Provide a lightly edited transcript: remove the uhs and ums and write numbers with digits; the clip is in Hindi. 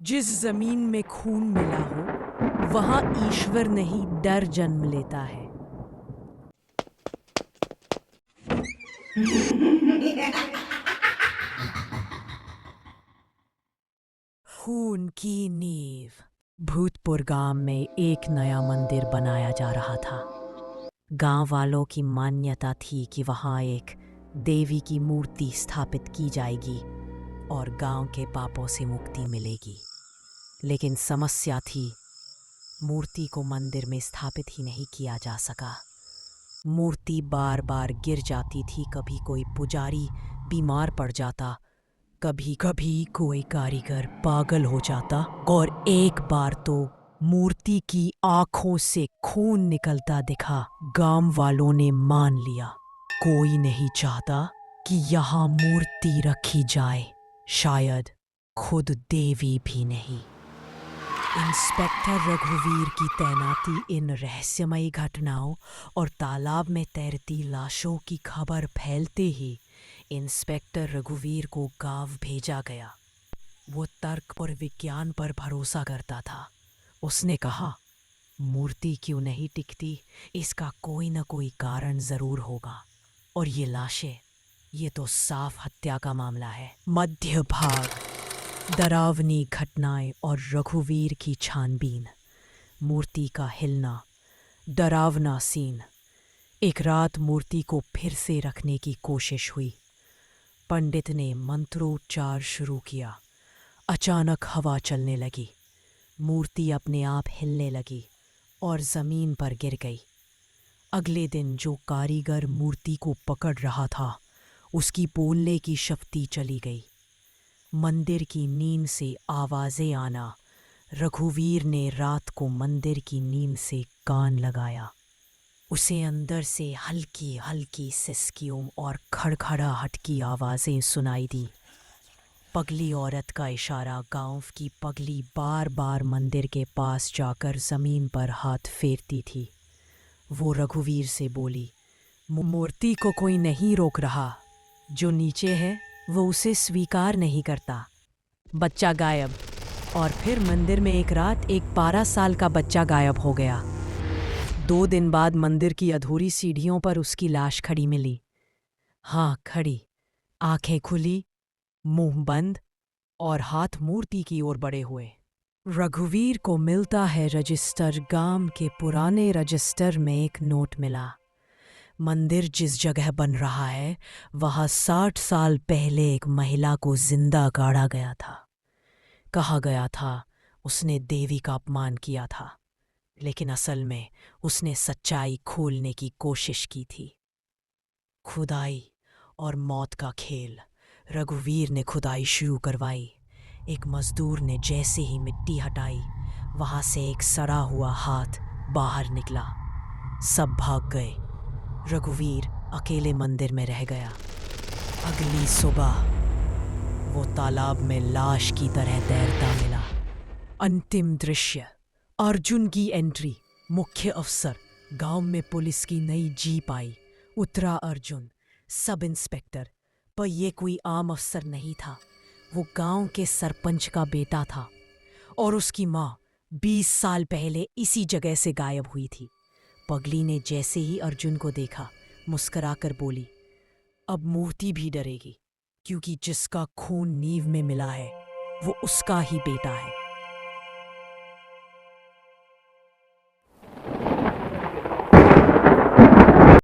जिस जमीन में खून मिला हो वहां ईश्वर नहीं डर जन्म लेता है। खून की नींव। भूतपुर गांव में एक नया मंदिर बनाया जा रहा था। गांव वालों की मान्यता थी कि वहां एक देवी की मूर्ति स्थापित की जाएगी और गांव के पापों से मुक्ति मिलेगी। लेकिन समस्या थी, मूर्ति को मंदिर में स्थापित ही नहीं किया जा सका। मूर्ति बार बार गिर जाती थी, कभी कोई पुजारी बीमार पड़ जाता, कभी कभी कोई कारीगर पागल हो जाता और एक बार तो मूर्ति की आंखों से खून निकलता दिखा। गांव वालों ने मान लिया, कोई नहीं चाहता कि यहाँ मूर्ति रखी जाए, शायद खुद देवी भी नहीं। इंस्पेक्टर रघुवीर की तैनाती इन रहस्यमयी घटनाओं और तालाब में तैरती लाशों की खबर फैलते ही इंस्पेक्टर रघुवीर को गांव भेजा गया। वो तर्क और विज्ञान पर भरोसा करता था। उसने कहा, मूर्ति क्यों नहीं टिकती, इसका कोई न कोई कारण जरूर होगा। और ये लाशें, ये तो साफ हत्या का मामला है। मध्य भाग। डरावनी घटनाएं और रघुवीर की छानबीन। मूर्ति का हिलना, डरावना सीन। एक रात मूर्ति को फिर से रखने की कोशिश हुई। पंडित ने मंत्रोच्चार शुरू किया। अचानक हवा चलने लगी, मूर्ति अपने आप हिलने लगी और जमीन पर गिर गई। अगले दिन जो कारीगर मूर्ति को पकड़ रहा था, उसकी बोलने की शक्ति चली गई। मंदिर की नींद से आवाजें आना। रघुवीर ने रात को मंदिर की नींद से कान लगाया। उसे अंदर से हल्की हल्की सिसकियों और खड़खड़ाहट की आवाजें सुनाई दी। पगली औरत का इशारा। गांव की पगली बार बार मंदिर के पास जाकर जमीन पर हाथ फेरती थी। वो रघुवीर से बोली, मूर्ति को कोई नहीं रोक रहा, जो नीचे है वो उसे स्वीकार नहीं करता। बच्चा गायब। और फिर मंदिर में एक रात एक 12 साल का बच्चा गायब हो गया। 2 दिन बाद मंदिर की अधूरी सीढ़ियों पर उसकी लाश खड़ी मिली। हाँ, खड़ी, आंखें खुली, मुंह बंद और हाथ मूर्ति की ओर बढ़े हुए। रघुवीर को मिलता है रजिस्टर। गांव के पुराने रजिस्टर में एक नोट मिला। मंदिर जिस जगह बन रहा है वहां 60 साल पहले एक महिला को जिंदा गाड़ा गया था। कहा गया था उसने देवी का अपमान किया था, लेकिन असल में उसने सच्चाई खोलने की कोशिश की थी। खुदाई और मौत का खेल। रघुवीर ने खुदाई शुरू करवाई। एक मजदूर ने जैसे ही मिट्टी हटाई, वहां से एक सड़ा हुआ हाथ बाहर निकला। सब भाग गए। रघुवीर अकेले मंदिर में रह गया। अगली सुबह वो तालाब में लाश की तरह तैरता मिला। अंतिम दृश्य। अर्जुन की एंट्री। मुख्य अफसर। गांव में पुलिस की नई जीप आई। उतरा अर्जुन, सब इंस्पेक्टर। पर यह कोई आम अफसर नहीं था, वो गांव के सरपंच का बेटा था। और उसकी माँ 20 साल पहले इसी जगह से गायब हुई थी। पगली ने जैसे ही अर्जुन को देखा, मुस्कुराकर बोली, अब मूर्ति भी डरेगी, क्योंकि जिसका खून नींव में मिला है वो उसका ही बेटा है।